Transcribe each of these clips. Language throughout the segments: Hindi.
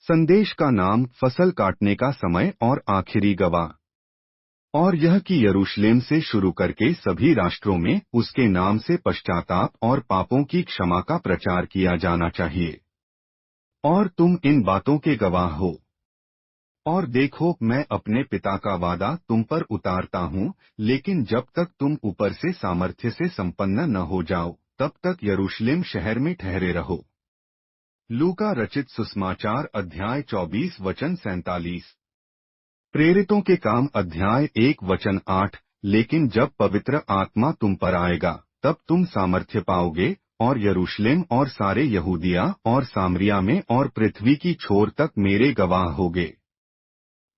संदेश का नाम फसल काटने का समय और आखिरी गवाह। और यह कि यरूशलेम से शुरू करके सभी राष्ट्रों में उसके नाम से पश्चाताप और पापों की क्षमा का प्रचार किया जाना चाहिए। और तुम इन बातों के गवाह हो। और देखो, मैं अपने पिता का वादा तुम पर उतारता हूँ, लेकिन जब तक तुम ऊपर से सामर्थ्य से संपन्न न हो जाओ, तब तक यरूशलेम शहर में ठहरे रहो। लूका रचित सुसमाचार अध्याय 24 वचन 47। प्रेरितों के काम अध्याय 1 वचन 8। लेकिन जब पवित्र आत्मा तुम पर आएगा, तब तुम सामर्थ्य पाओगे, और यरूशलेम और सारे यहूदिया और सामरिया में और पृथ्वी की छोर तक मेरे गवाह होगे।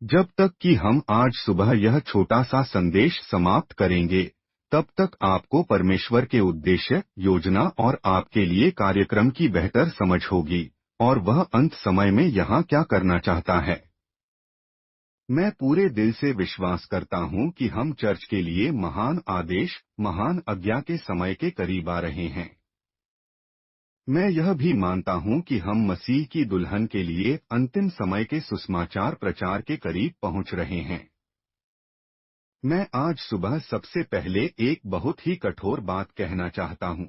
जब तक कि हम आज सुबह यह छोटा सा संदेश समाप्त करेंगे, तब तक आपको परमेश्वर के उद्देश्य, योजना और आपके लिए कार्यक्रम की बेहतर समझ होगी, और वह अंत समय में यहाँ क्या करना चाहता है। मैं पूरे दिल से विश्वास करता हूँ कि हम चर्च के लिए महान आदेश, महान आज्ञा के समय के करीब आ रहे हैं। मैं यह भी मानता हूँ कि हम मसीह की दुल्हन के लिए अंतिम समय के सुसमाचार प्रचार के करीब पहुँच रहे हैं। मैं आज सुबह सबसे पहले एक बहुत ही कठोर बात कहना चाहता हूँ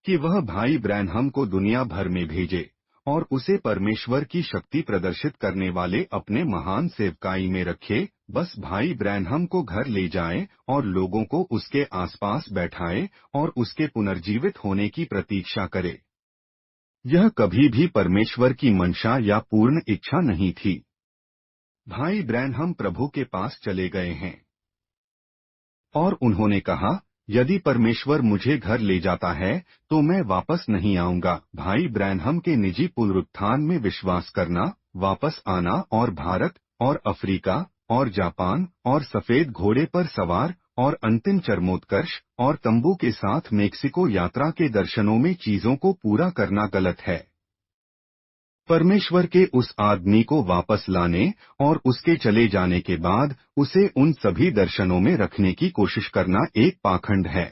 कि वह भाई ब्रैनहम को दुनिया भर में भेजे और उसे परमेश्वर की शक्ति प्रदर्शित करने वाले अपने महान सेवकाई में रखे। बस भाई ब्रैनहम को घर ले जाए और लोगों को उसके आसपास बैठाए और उसके पुनर्जीवित होने की प्रतीक्षा करे। यह कभी भी परमेश्वर की मंशा या पूर्ण इच्छा नहीं थी। भाई ब्रैनहम प्रभु के पास चले गए हैं और उन्होंने कहा, यदि परमेश्वर मुझे घर ले जाता है तो मैं वापस नहीं आऊंगा। भाई ब्रैनहम के निजी पुनरुत्थान में विश्वास करना, वापस आना और भारत और अफ्रीका और जापान और सफेद घोड़े पर सवार और अंतिम चरमोत्कर्ष और तंबू के साथ मेक्सिको यात्रा के दर्शनों में चीजों को पूरा करना गलत है। परमेश्वर के उस आदमी को वापस लाने और उसके चले जाने के बाद उसे उन सभी दर्शनों में रखने की कोशिश करना एक पाखंड है।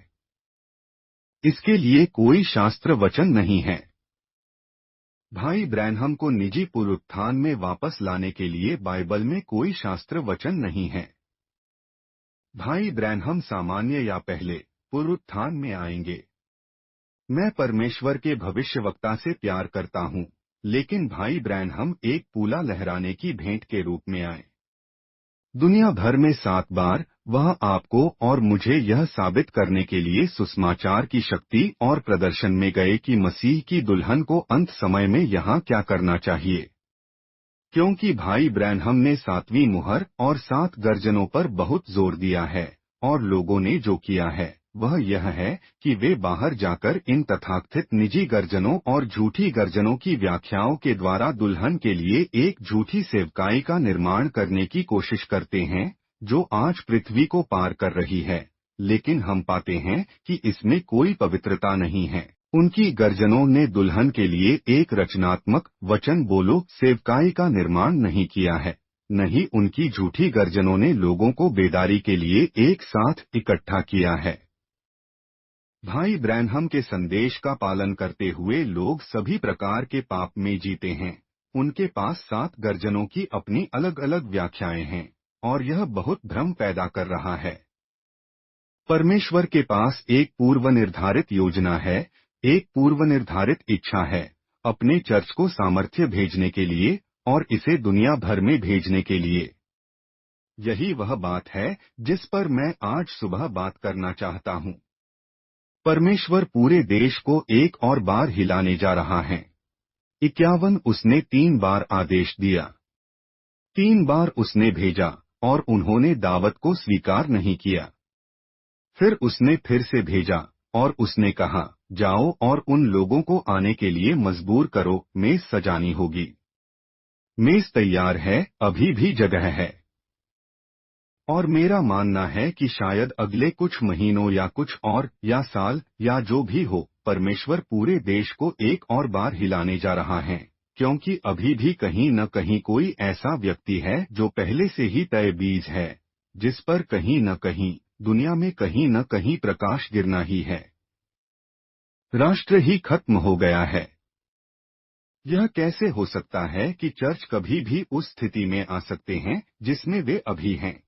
इसके लिए कोई शास्त्र वचन नहीं है। भाई ब्रैनहम को निजी पुनरुत्थान में वापस लाने के लिए बाइबल में कोई शास्त्र वचन नहीं है। भाई ब्रैनहम सामान्य या पहले पुनरुत्थान में आएंगे। मैं परमेश्वर के भविष्यवक्ता से प्यार करता हूँ, लेकिन भाई ब्रैनहम एक पूला लहराने की भेंट के रूप में आए। दुनिया भर में 7 बार वह आपको और मुझे यह साबित करने के लिए सुसमाचार की शक्ति और प्रदर्शन में गए कि मसीह की दुल्हन को अंत समय में यहाँ क्या करना चाहिए। क्योंकि भाई ब्रैनहम ने 7वीं मुहर और 7 गर्जनों पर बहुत जोर दिया है, और लोगों ने जो किया है वह यह है कि वे बाहर जाकर इन तथाकथित निजी गर्जनों और झूठी गर्जनों की व्याख्याओं के द्वारा दुल्हन के लिए एक झूठी सेवकाई का निर्माण करने की कोशिश करते हैं, जो आज पृथ्वी को पार कर रही है। लेकिन हम पाते हैं कि इसमें कोई पवित्रता नहीं है। उनकी गर्जनों ने दुल्हन के लिए एक रचनात्मक वचन बोलो सेवकाई का निर्माण नहीं किया है। नहीं, उनकी झूठी गर्जनों ने लोगों को बेदारी के लिए एक साथ इकट्ठा किया है। भाई ब्रैनहम के संदेश का पालन करते हुए लोग सभी प्रकार के पाप में जीते हैं। उनके पास 7 गर्जनों की अपनी अलग अलग व्याख्याएं हैं, और यह बहुत भ्रम पैदा कर रहा है। परमेश्वर के पास एक पूर्व निर्धारित योजना है, एक पूर्व निर्धारित इच्छा है अपने चर्च को सामर्थ्य भेजने के लिए और इसे दुनिया भर में भेजने के लिए। यही वह बात है जिस पर मैं आज सुबह बात करना चाहता हूँ। परमेश्वर पूरे देश को एक और बार हिलाने जा रहा है। 51 उसने 3 बार आदेश दिया, 3 बार उसने भेजा, और उन्होंने दावत को स्वीकार नहीं किया। फिर उसने फिर से भेजा, और उसने कहा, जाओ और उन लोगों को आने के लिए मजबूर करो, मेज सजानी होगी। मेज तैयार है, अभी भी जगह है। और मेरा मानना है कि शायद अगले कुछ महीनों या कुछ और या साल या जो भी हो, परमेश्वर पूरे देश को एक और बार हिलाने जा रहा है, क्योंकि अभी भी कहीं न कहीं कोई ऐसा व्यक्ति है जो पहले से ही तय बीज है, जिस पर कहीं न कहीं दुनिया में कहीं न कहीं प्रकाश गिरना ही है। राष्ट्र ही खत्म हो गया है। यह कैसे हो सकता है कि चर्च कभी भी उस स्थिति में आ सकते हैं जिसमें वे अभी हैं?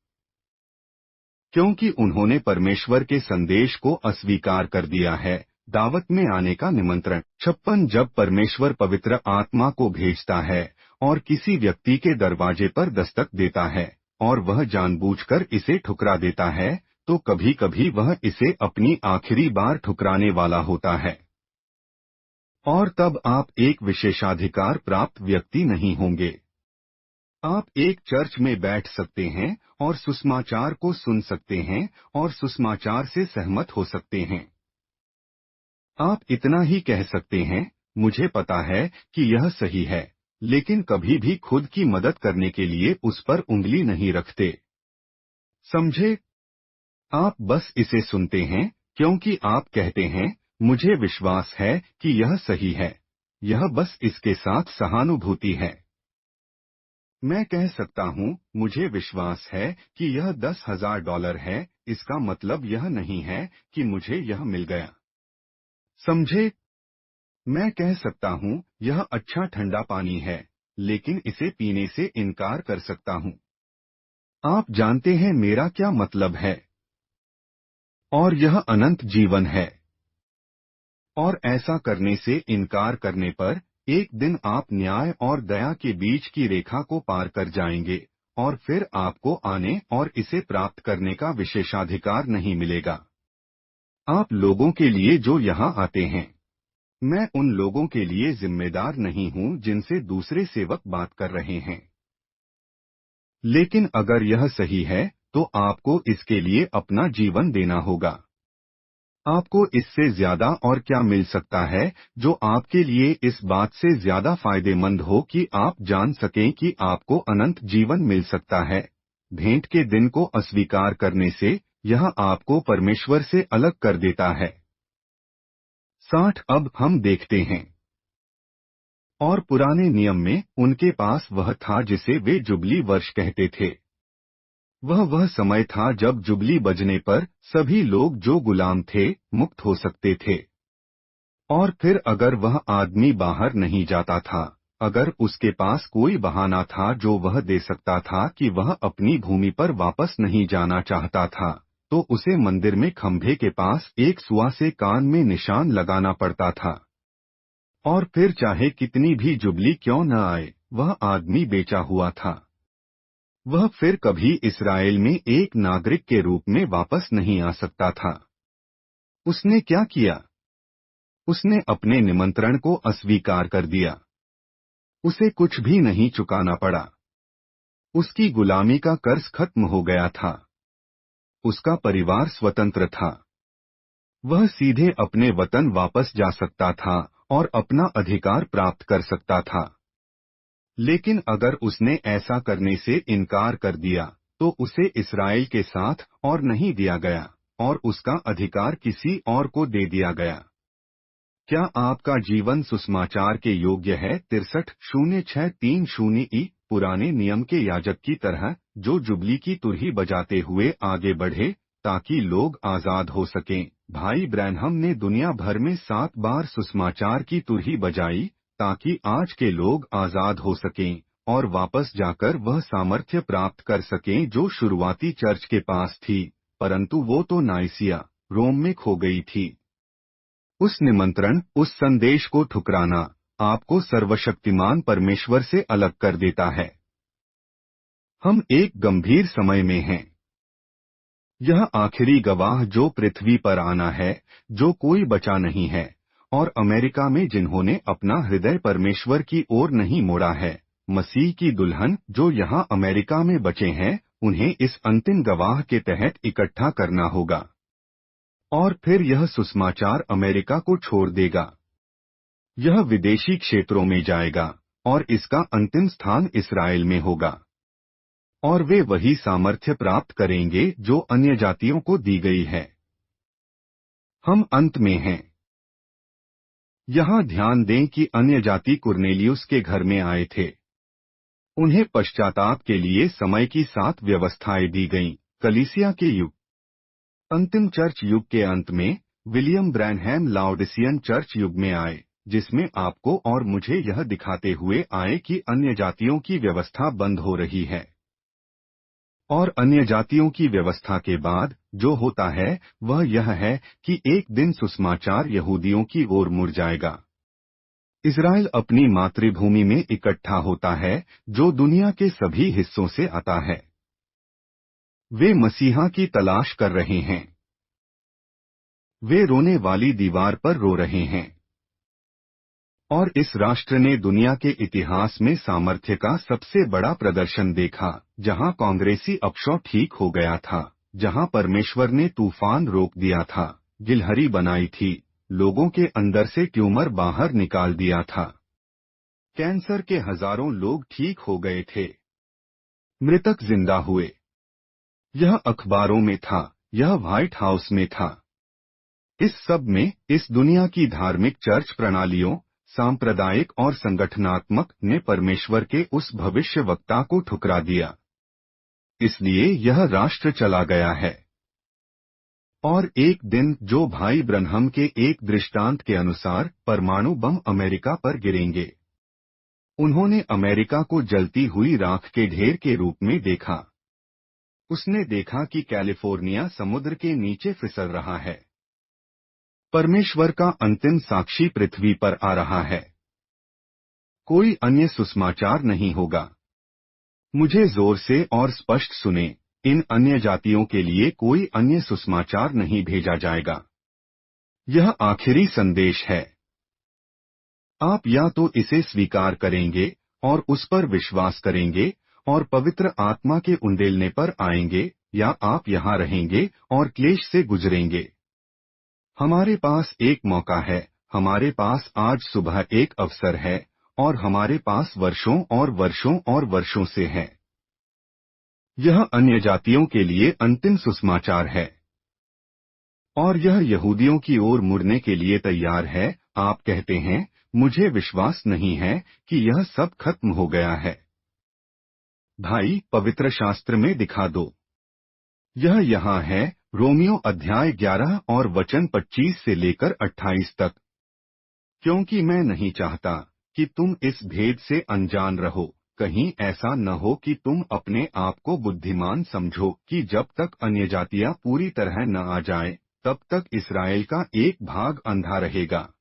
क्योंकि उन्होंने परमेश्वर के संदेश को अस्वीकार कर दिया है। दावत में आने का निमंत्रण 56। जब परमेश्वर पवित्र आत्मा को भेजता है और किसी व्यक्ति के दरवाजे पर दस्तक देता है और वह जानबूझकर इसे ठुकरा देता है, तो कभी कभी वह इसे अपनी आखिरी बार ठुकराने वाला होता है। और तब आप एक विशेषाधिकार प्राप्त व्यक्ति नहीं होंगे। आप एक चर्च में बैठ सकते हैं और सुसमाचार को सुन सकते हैं और सुसमाचार से सहमत हो सकते हैं। आप इतना ही कह सकते हैं, मुझे पता है कि यह सही है, लेकिन कभी भी खुद की मदद करने के लिए उस पर उंगली नहीं रखते। समझे? आप बस इसे सुनते हैं क्योंकि आप कहते हैं, मुझे विश्वास है कि यह सही है। यह बस इसके साथ सहानुभूति है। मैं कह सकता हूँ, मुझे विश्वास है कि यह $10,000 है, इसका मतलब यह नहीं है कि मुझे यह मिल गया। समझे? मैं कह सकता हूँ, यह अच्छा ठंडा पानी है, लेकिन इसे पीने से इनकार कर सकता हूँ। आप जानते हैं मेरा क्या मतलब है? और यह अनंत जीवन है। और ऐसा करने से इनकार करने पर एक दिन आप न्याय और दया के बीच की रेखा को पार कर जाएंगे और फिर आपको आने और इसे प्राप्त करने का विशेषाधिकार नहीं मिलेगा। आप लोगों के लिए जो यहाँ आते हैं, मैं उन लोगों के लिए जिम्मेदार नहीं हूँ जिनसे दूसरे सेवक बात कर रहे हैं। लेकिन अगर यह सही है, तो आपको इसके लिए अपना जीवन देना होगा। आपको इससे ज्यादा और क्या मिल सकता है जो आपके लिए इस बात से ज्यादा फायदेमंद हो कि आप जान सकें कि आपको अनंत जीवन मिल सकता है। भेंट के दिन को अस्वीकार करने से यह आपको परमेश्वर से अलग कर देता है। 60। अब हम देखते हैं। और पुराने नियम में उनके पास वह था जिसे वे जुबली वर्ष कहते थे। वह समय था जब जुबली बजने पर सभी लोग जो गुलाम थे मुक्त हो सकते थे। और फिर अगर वह आदमी बाहर नहीं जाता था, अगर उसके पास कोई बहाना था जो वह दे सकता था कि वह अपनी भूमि पर वापस नहीं जाना चाहता था, तो उसे मंदिर में खंभे के पास एक सुआ से कान में निशान लगाना पड़ता था। और फिर चाहे कितनी भी जुबली क्यों न आए, वह आदमी बेचा हुआ था। वह फिर कभी इस्राएल में एक नागरिक के रूप में वापस नहीं आ सकता था। उसने क्या किया? उसने अपने निमंत्रण को अस्वीकार कर दिया। उसे कुछ भी नहीं चुकाना पड़ा। उसकी गुलामी का कर्ज खत्म हो गया था। उसका परिवार स्वतंत्र था। वह सीधे अपने वतन वापस जा सकता था और अपना अधिकार प्राप्त कर सकता था। लेकिन अगर उसने ऐसा करने से इनकार कर दिया, तो उसे इस्राएल के साथ और नहीं दिया गया और उसका अधिकार किसी और को दे दिया गया। क्या आपका जीवन सुसमाचार के योग्य है? 63:0630 पुराने नियम के याजक की तरह जो जुबली की तुरही बजाते हुए आगे बढ़े ताकि लोग आजाद हो सकें। भाई ब्रैनहम ने दुनिया भर में 7 बार सुसमाचार की तुरही बजाई ताकि आज के लोग आजाद हो सकें और वापस जाकर वह सामर्थ्य प्राप्त कर सकें जो शुरुआती चर्च के पास थी, परंतु वो तो नाइसिया, रोम में खो गई थी। उस निमंत्रण, उस संदेश को ठुकराना आपको सर्वशक्तिमान परमेश्वर से अलग कर देता है। हम एक गंभीर समय में हैं। यह आखिरी गवाह जो पृथ्वी पर आना है, जो कोई बचा नहीं है, और अमेरिका में जिन्होंने अपना हृदय परमेश्वर की ओर नहीं मोड़ा है, मसीह की दुल्हन जो यहाँ अमेरिका में बचे हैं, उन्हें इस अंतिम गवाह के तहत इकट्ठा करना होगा। और फिर यह सुसमाचार अमेरिका को छोड़ देगा। यह विदेशी क्षेत्रों में जाएगा और इसका अंतिम स्थान इस्राएल में होगा। और वे वही सामर्थ्य प्राप्त करेंगे जो अन्य जातियों को दी गई है। हम अंत में हैं। यहाँ ध्यान दें कि अन्य जाति कुरनेलियुस के घर में आए थे। उन्हें पश्चाताप के लिए समय की 7 व्यवस्थाएं दी गईं। कलीसिया के युग, अंतिम चर्च युग के अंत में विलियम ब्रैनहम लाओडिसियन चर्च युग में आए। जिसमें आपको और मुझे यह दिखाते हुए आए कि अन्य जातियों की व्यवस्था बंद हो रही है। और अन्य जातियों की व्यवस्था के बाद जो होता है वह यह है कि एक दिन सुसमाचार यहूदियों की ओर मुड़ जाएगा। इज़राइल अपनी मातृभूमि में इकट्ठा होता है, जो दुनिया के सभी हिस्सों से आता है। वे मसीहा की तलाश कर रहे हैं। वे रोने वाली दीवार पर रो रहे हैं। और इस राष्ट्र ने दुनिया के इतिहास में सामर्थ्य का सबसे बड़ा प्रदर्शन देखा, जहां कांग्रेसी अपशॉ ठीक हो गया था, जहां परमेश्वर ने तूफान रोक दिया था, गिलहरी बनाई थी, लोगों के अंदर से ट्यूमर बाहर निकाल दिया था। कैंसर के हजारों लोग ठीक हो गए थे। मृतक जिंदा हुए। यह अखबारों में था, यह व्हाइट हाउस में था। इस सब में इस दुनिया की धार्मिक चर्च प्रणालियों, सांप्रदायिक और संगठनात्मक ने परमेश्वर के उस भविष्यवक्ता को ठुकरा दिया। इसलिए यह राष्ट्र चला गया है। और एक दिन जो भाई ब्रनहम के एक दृष्टांत के अनुसार परमाणु बम अमेरिका पर गिरेंगे। उन्होंने अमेरिका को जलती हुई राख के ढेर के रूप में देखा। उसने देखा कि कैलिफोर्निया समुद्र के नीचे फिसल रहा है। परमेश्वर का अंतिम साक्षी पृथ्वी पर आ रहा है। कोई अन्य सुसमाचार नहीं होगा। मुझे जोर से और स्पष्ट सुने, इन अन्य जातियों के लिए कोई अन्य सुसमाचार नहीं भेजा जाएगा। यह आखिरी संदेश है। आप या तो इसे स्वीकार करेंगे और उस पर विश्वास करेंगे और पवित्र आत्मा के उंडेलने पर आएंगे, या आप यहाँ रहेंगे और क्लेश से गुजरेंगे। हमारे पास एक मौका है, हमारे पास आज सुबह एक अवसर है, और हमारे पास वर्षों और वर्षों और वर्षों से है। यह अन्य जातियों के लिए अंतिम सुसमाचार है। और यह यहूदियों की ओर मुड़ने के लिए तैयार है। आप कहते हैं, मुझे विश्वास नहीं है कि यह सब खत्म हो गया है। भाई, पवित्र शास्त्र में दिखा दो। यह यहाँ है, रोमियो अध्याय 11 और वचन 25 से लेकर 28 तक। क्योंकि मैं नहीं चाहता कि तुम इस भेद से अनजान रहो, कहीं ऐसा न हो कि तुम अपने आप को बुद्धिमान समझो कि जब तक अन्य जातियां पूरी तरह न आ जाए, तब तक इसराइल का एक भाग अंधा रहेगा।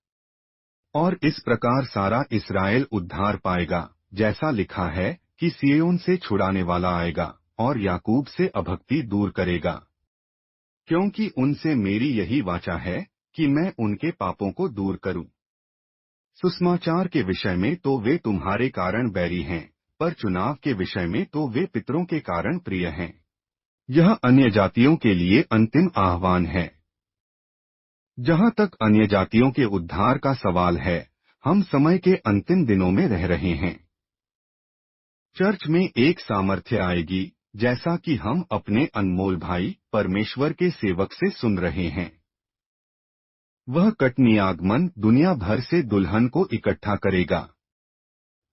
और इस प्रकार सारा इसराइल उद्धार पाएगा, जैसा लिखा है कि सिय्योन से छुड़ाने वाला आएगा और याकूब से अभक्ति दूर करेगा। क्योंकि उनसे मेरी यही वाचा है कि मैं उनके पापों को दूर करूं। सुसमाचार के विषय में तो वे तुम्हारे कारण बैरी हैं, पर चुनाव के विषय में तो वे पितरों के कारण प्रिय हैं। यह अन्य जातियों के लिए अंतिम आह्वान है। जहाँ तक अन्य जातियों के उद्धार का सवाल है, हम समय के अंतिम दिनों में रह रहे हैं। चर्च में एक सामर्थ्य आएगी, जैसा कि हम अपने अनमोल भाई परमेश्वर के सेवक से सुन रहे हैं। वह कटनी आगमन दुनिया भर से दुल्हन को इकट्ठा करेगा।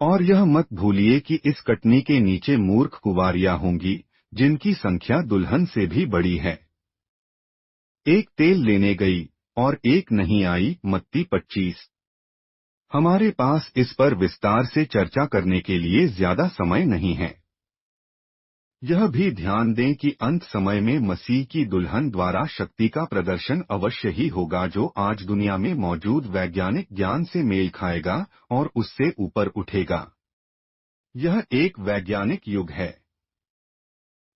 और यह मत भूलिए कि इस कटनी के नीचे मूर्ख कुंवारियां होंगी, जिनकी संख्या दुल्हन से भी बड़ी है। एक तेल लेने गई और एक नहीं आई। मत्ती 25। हमारे पास इस पर विस्तार से चर्चा करने के लिए ज्यादा समय नहीं है। यह भी ध्यान दें कि अंत समय में मसीह की दुल्हन द्वारा शक्ति का प्रदर्शन अवश्य ही होगा, जो आज दुनिया में मौजूद वैज्ञानिक ज्ञान से मेल खाएगा और उससे ऊपर उठेगा। यह एक वैज्ञानिक युग है।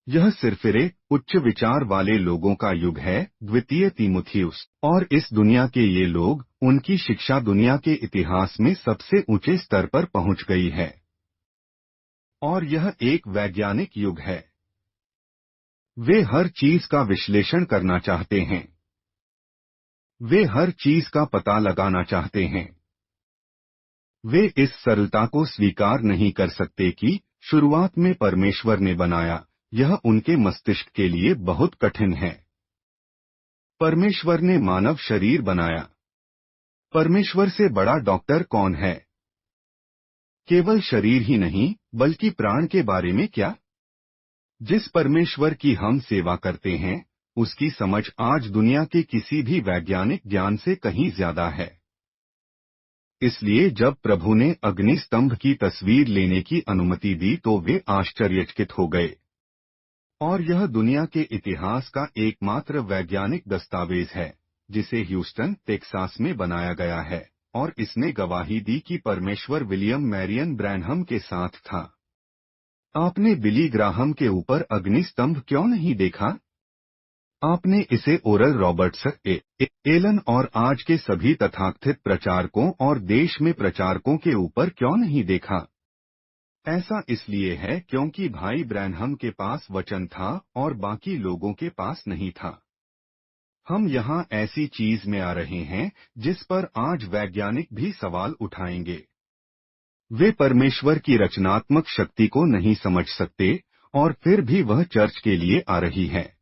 यह सिरफिरे उच्च विचार वाले लोगों का युग है। द्वितीय तीमुथियुस। और इस दुनिया के ये लोग, उनकी शिक्षा दुनिया के इतिहास में सबसे ऊंचे स्तर पर पहुंच गई है। और यह एक वैज्ञानिक युग है। वे हर चीज का विश्लेषण करना चाहते हैं। वे हर चीज का पता लगाना चाहते हैं। वे इस सरलता को स्वीकार नहीं कर सकते कि शुरुआत में परमेश्वर ने बनाया, यह उनके मस्तिष्क के लिए बहुत कठिन है। परमेश्वर ने मानव शरीर बनाया। परमेश्वर से बड़ा डॉक्टर कौन है? केवल शरीर ही नहीं, बल्कि प्राण के बारे में क्या? जिस परमेश्वर की हम सेवा करते हैं, उसकी समझ आज दुनिया के किसी भी वैज्ञानिक ज्ञान से कहीं ज्यादा है। इसलिए जब प्रभु ने अग्नि स्तंभ की तस्वीर लेने की अनुमति दी तो वे आश्चर्यचकित हो गए। और यह दुनिया के इतिहास का एकमात्र वैज्ञानिक दस्तावेज है जिसे ह्यूस्टन, टेक्सास में बनाया गया है, और इसने गवाही दी कि परमेश्वर विलियम मैरियन ब्रैनहम के साथ था। आपने बिली ग्राहम के ऊपर अग्नि स्तंभ क्यों नहीं देखा? आपने इसे ओरल रॉबर्ट्स, एलन और आज के सभी तथाकथित प्रचारकों और देश में प्रचारकों के ऊपर क्यों नहीं देखा? ऐसा इसलिए है क्योंकि भाई ब्रैनहम के पास वचन था और बाकी लोगों के पास नहीं था। हम यहाँ ऐसी चीज में आ रहे हैं जिस पर आज वैज्ञानिक भी सवाल उठाएंगे। वे परमेश्वर की रचनात्मक शक्ति को नहीं समझ सकते और फिर भी वह चर्च के लिए आ रही है।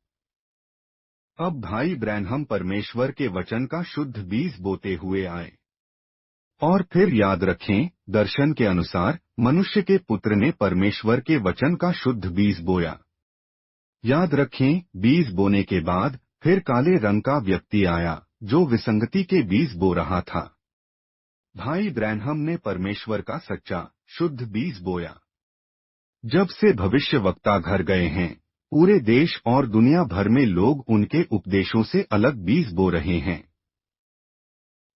अब भाई ब्रैनहम परमेश्वर के वचन का शुद्ध बीज बोते हुए आए। और फिर याद रखें, दर्शन के अनुसार मनुष्य के पुत्र ने परमेश्वर के वचन का शुद्ध बीज बोया। याद रखें, बीज बोने के बाद फिर काले रंग का व्यक्ति आया जो विसंगति के बीज बो रहा था। भाई ब्रैनहम ने परमेश्वर का सच्चा शुद्ध बीज बोया। जब से भविष्यवक्ता घर गए हैं, पूरे देश और दुनिया भर में लोग उनके उपदेशों से अलग बीज बो रहे हैं।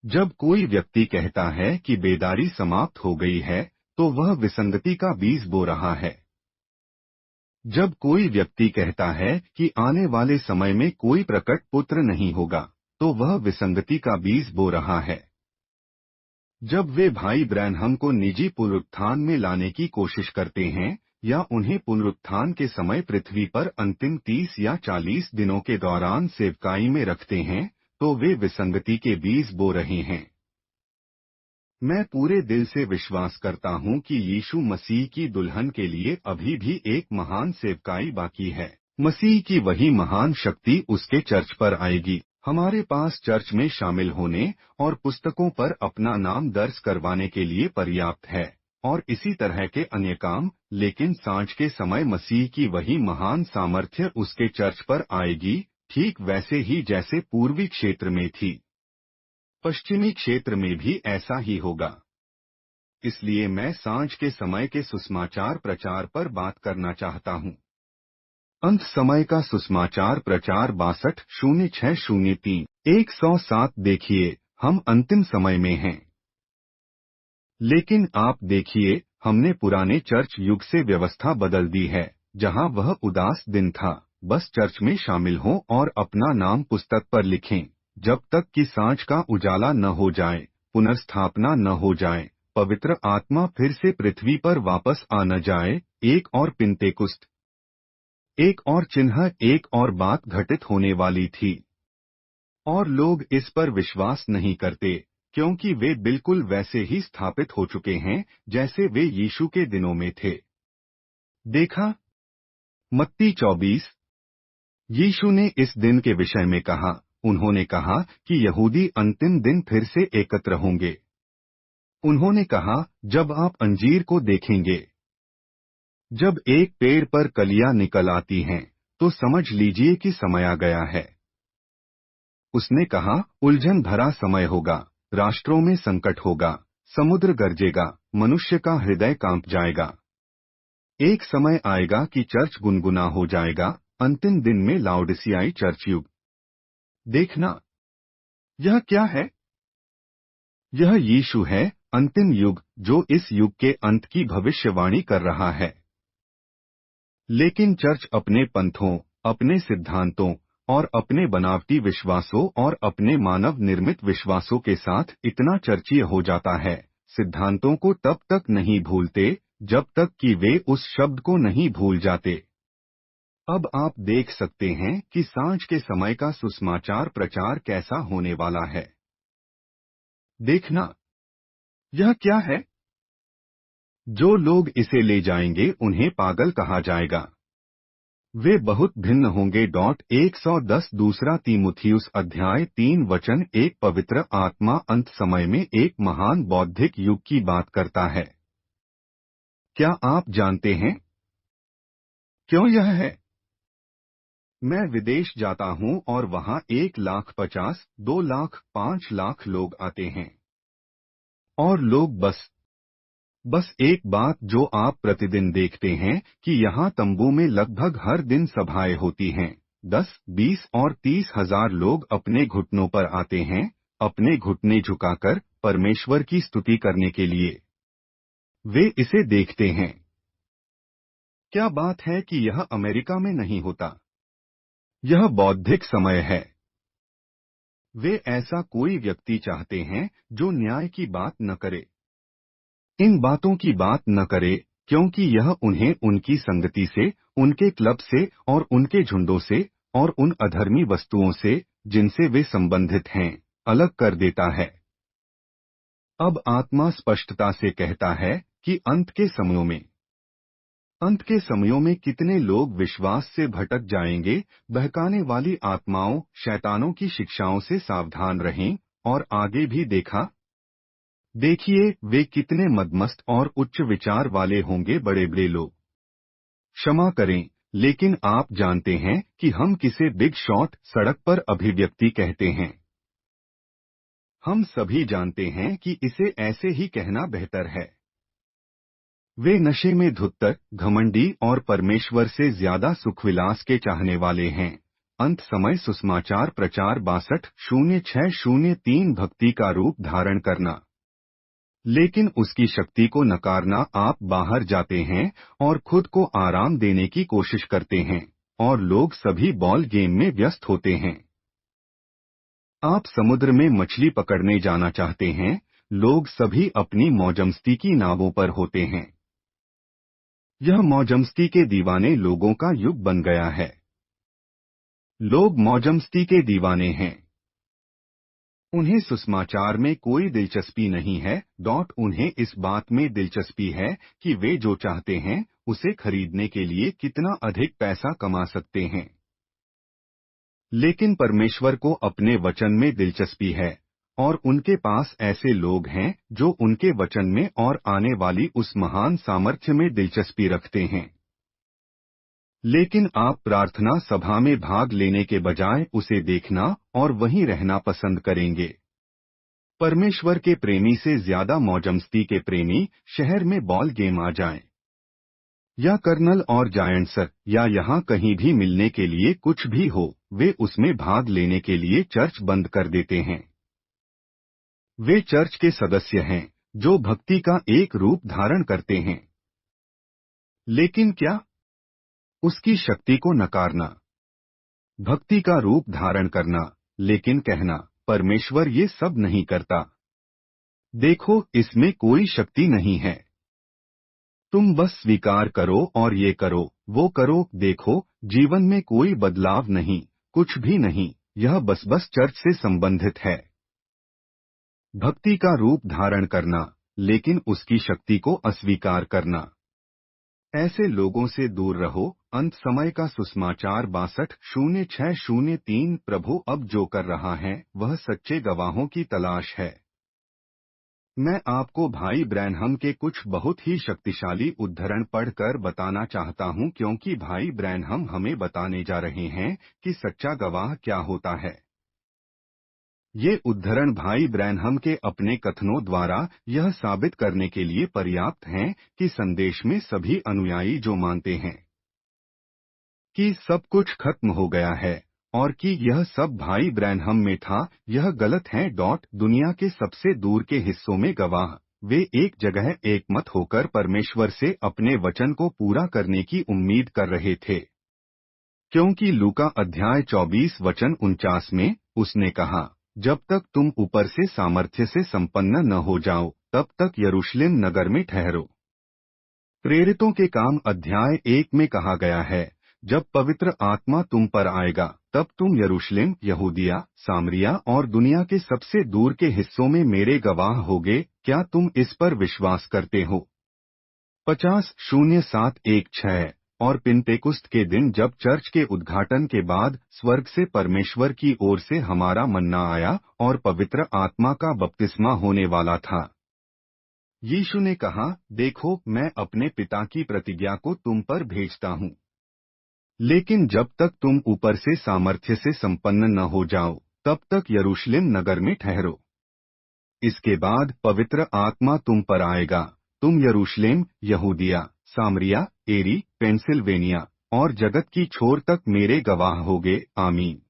जब कोई व्यक्ति कहता है कि बेदारी समाप्त हो गई है, तो वह विसंगति का बीज बो रहा है। जब कोई व्यक्ति कहता है कि आने वाले समय में कोई प्रकट पुत्र नहीं होगा, तो वह विसंगति का बीज बो रहा है। जब वे भाई ब्रैनहम को निजी पुनरुत्थान में लाने की कोशिश करते हैं या उन्हें पुनरुत्थान के समय पृथ्वी पर अंतिम 30 या 40 दिनों के दौरान सेवकाई में रखते हैं, तो वे विसंगति के बीज बो रहे हैं। मैं पूरे दिल से विश्वास करता हूं कि यीशु मसीह की दुल्हन के लिए अभी भी एक महान सेवकाई बाकी है। मसीह की वही महान शक्ति उसके चर्च पर आएगी। हमारे पास चर्च में शामिल होने और पुस्तकों पर अपना नाम दर्ज करवाने के लिए पर्याप्त है, और इसी तरह के अन्य काम, लेकिन सांझ के समय मसीह की वही महान सामर्थ्य उसके चर्च पर आएगी, ठीक वैसे ही जैसे पूर्वी क्षेत्र में थी। पश्चिमी क्षेत्र में भी ऐसा ही होगा। इसलिए मैं सांझ के समय के सुसमाचार प्रचार पर बात करना चाहता हूं। अंत समय का सुसमाचार प्रचार 620603-107। देखिए, हम अंतिम समय में हैं। लेकिन आप देखिए, हमने पुराने चर्च युग से व्यवस्था बदल दी है, जहां वह उदास दिन था, बस चर्च में शामिल हों और अपना नाम पुस्तक पर लिखें, जब तक कि सांझ का उजाला न हो जाए, पुनर्स्थापना न हो जाए, पवित्र आत्मा फिर से पृथ्वी पर वापस आ न जाए। एक और पिंतेकुस्त, एक और चिन्ह, एक और बात घटित होने वाली थी, और लोग इस पर विश्वास नहीं करते क्योंकि वे बिल्कुल वैसे ही स्थापित हो चुके हैं जैसे वे यीशु के दिनों में थे। देखा, मत्ती 24। यीशु ने इस दिन के विषय में कहा, उन्होंने कहा कि यहूदी अंतिम दिन फिर से एकत्र होंगे। उन्होंने कहा, जब आप अंजीर को देखेंगे, जब एक पेड़ पर कलियां निकल आती हैं, तो समझ लीजिए कि समय आ गया है। उसने कहा, उलझन भरा समय होगा, राष्ट्रों में संकट होगा, समुद्र गरजेगा, मनुष्य का हृदय कांप जाएगा। एक समय आएगा कि चर्च गुनगुना हो जाएगा, अंतिम दिन में लाओडिसियाई चर्च युग। देखना, यह क्या है? यह यीशु है, अंतिम युग, जो इस युग के अंत की भविष्यवाणी कर रहा है। लेकिन चर्च अपने पंथों, अपने सिद्धांतों और अपने बनावटी विश्वासों और अपने मानव निर्मित विश्वासों के साथ इतना चर्चीय हो जाता है, सिद्धांतों को तब तक नहीं भूलते जब तक कि वे उस शब्द को नहीं भूल जाते। अब आप देख सकते हैं कि सांझ के समय का सुसमाचार प्रचार कैसा होने वाला है। देखना, यह क्या है? जो लोग इसे ले जाएंगे उन्हें पागल कहा जाएगा। वे बहुत भिन्न होंगे। 110 दूसरा तीमुथियुस अध्याय 3 वचन 1। पवित्र आत्मा अंत समय में एक महान बौद्धिक युग की बात करता है। क्या आप जानते हैं क्यों यह है? मैं विदेश जाता हूं और वहां 1,50,000, 2,00,000, 5,00,000 लोग आते हैं। और लोग बस एक बात जो आप प्रतिदिन देखते हैं कि यहाँ तंबू में लगभग हर दिन सभाएं होती हैं। 10, 20 और 30 हजार लोग अपने घुटनों पर आते हैं, अपने घुटने झुकाकर परमेश्वर की स्तुति करने के लिए। वे इसे देखते हैं। क्या बात है कि यह अमेरिका में नहीं होता। यह बौद्धिक समय है। वे ऐसा कोई व्यक्ति चाहते हैं जो न्याय की बात न करे, इन बातों की बात न करे, क्योंकि यह उन्हें उनकी संगति से, उनके क्लब से और उनके झुंडों से और उन अधर्मी वस्तुओं से जिनसे वे संबंधित हैं, अलग कर देता है। अब आत्मा स्पष्टता से कहता है कि अंत के समयों में कितने लोग विश्वास से भटक जाएंगे। बहकाने वाली आत्माओं, शैतानों की शिक्षाओं से सावधान रहें। और आगे भी देखिए वे कितने मदमस्त और उच्च विचार वाले होंगे, बड़े बड़े लोग। क्षमा करें, लेकिन आप जानते हैं कि हम किसे बिग शॉट सड़क पर अभिव्यक्ति कहते हैं। हम सभी जानते हैं कि इसे ऐसे ही कहना बेहतर है। वे नशे में धुत, घमंडी और परमेश्वर से ज्यादा सुखविलास के चाहने वाले हैं। अंत समय सुसमाचार प्रचार 620603 भक्ति का रूप धारण करना। लेकिन उसकी शक्ति को नकारना। आप बाहर जाते हैं और खुद को आराम देने की कोशिश करते हैं, और लोग सभी बॉल गेम में व्यस्त होते हैं। आप समुद्र में मछली पकड़ने जाना चाहते हैं, लोग सभी अपनी मौजमस्ती की नावों पर होते हैं। यह मौजमस्ती के दीवाने लोगों का युग बन गया है। लोग मौजमस्ती के दीवाने हैं। उन्हें सुसमाचार में कोई दिलचस्पी नहीं है। उन्हें इस बात में दिलचस्पी है कि वे जो चाहते हैं उसे खरीदने के लिए कितना अधिक पैसा कमा सकते हैं। लेकिन परमेश्वर को अपने वचन में दिलचस्पी है, और उनके पास ऐसे लोग हैं जो उनके वचन में और आने वाली उस महान सामर्थ्य में दिलचस्पी रखते हैं। लेकिन आप प्रार्थना सभा में भाग लेने के बजाय उसे देखना और वहीं रहना पसंद करेंगे। परमेश्वर के प्रेमी से ज्यादा मौजमस्ती के प्रेमी शहर में बॉल गेम आ जाएं, या कर्नल और जायंट सर, या यहाँ कहीं भी मिलने के लिए कुछ भी हो, वे उसमें भाग लेने के लिए चर्च बंद कर देते हैं। वे चर्च के सदस्य हैं जो भक्ति का एक रूप धारण करते हैं। लेकिन क्या उसकी शक्ति को नकारना, भक्ति का रूप धारण करना, लेकिन कहना परमेश्वर ये सब नहीं करता। देखो, इसमें कोई शक्ति नहीं है। तुम बस स्वीकार करो और ये करो, वो करो। देखो, जीवन में कोई बदलाव नहीं, कुछ भी नहीं। यह बस चर्च से संबंधित है। भक्ति का रूप धारण करना, लेकिन उसकी शक्ति को अस्वीकार करना। ऐसे लोगों से दूर रहो। अंत समय का सुसमाचार 620603 प्रभु अब जो कर रहा है वह सच्चे गवाहों की तलाश है। मैं आपको भाई ब्रैनहम के कुछ बहुत ही शक्तिशाली उद्धरण पढ़कर बताना चाहता हूं, क्योंकि भाई ब्रैनहम हमें बताने जा रहे हैं कि सच्चा गवाह क्या होता है। ये उद्धरण भाई ब्रैनहम के अपने कथनों द्वारा यह साबित करने के लिए पर्याप्त हैं कि संदेश में सभी अनुयायी जो मानते हैं कि सब कुछ खत्म हो गया है और कि यह सब भाई ब्रैनहम में था, यह गलत है। दुनिया के सबसे दूर के हिस्सों में गवाह, वे एक जगह एकमत होकर परमेश्वर से अपने वचन को पूरा करने की उम्मीद कर रहे थे। क्योंकि लूका अध्याय 24 वचन 49 में उसने कहा, जब तक तुम ऊपर से सामर्थ्य से संपन्न न हो जाओ, तब तक यरूशलेम नगर में ठहरो। प्रेरितों के काम अध्याय 1 में कहा गया है, जब पवित्र आत्मा तुम पर आएगा, तब तुम यरूशलेम, यहूदिया, सामरिया और दुनिया के सबसे दूर के हिस्सों में मेरे गवाह होगे। क्या तुम इस पर विश्वास करते हो? 50:0716। और पिन्तेकुस्त के दिन जब चर्च के उद्घाटन के बाद स्वर्ग से परमेश्वर की ओर से हमारा मन्ना आया और पवित्र आत्मा का बपतिस्मा होने वाला था, यीशु ने कहा, देखो, मैं अपने पिता की प्रतिज्ञा को तुम पर भेजता हूँ, लेकिन जब तक तुम ऊपर से सामर्थ्य से संपन्न न हो जाओ, तब तक यरूशलेम नगर में ठहरो। इसके बाद पवित्र आत्मा तुम पर आएगा, तुम यरूशलेम, यहूदिया, सामरिया, एरी, पेंसिल्वेनिया और जगत की छोर तक मेरे गवाह होगे। आमीन।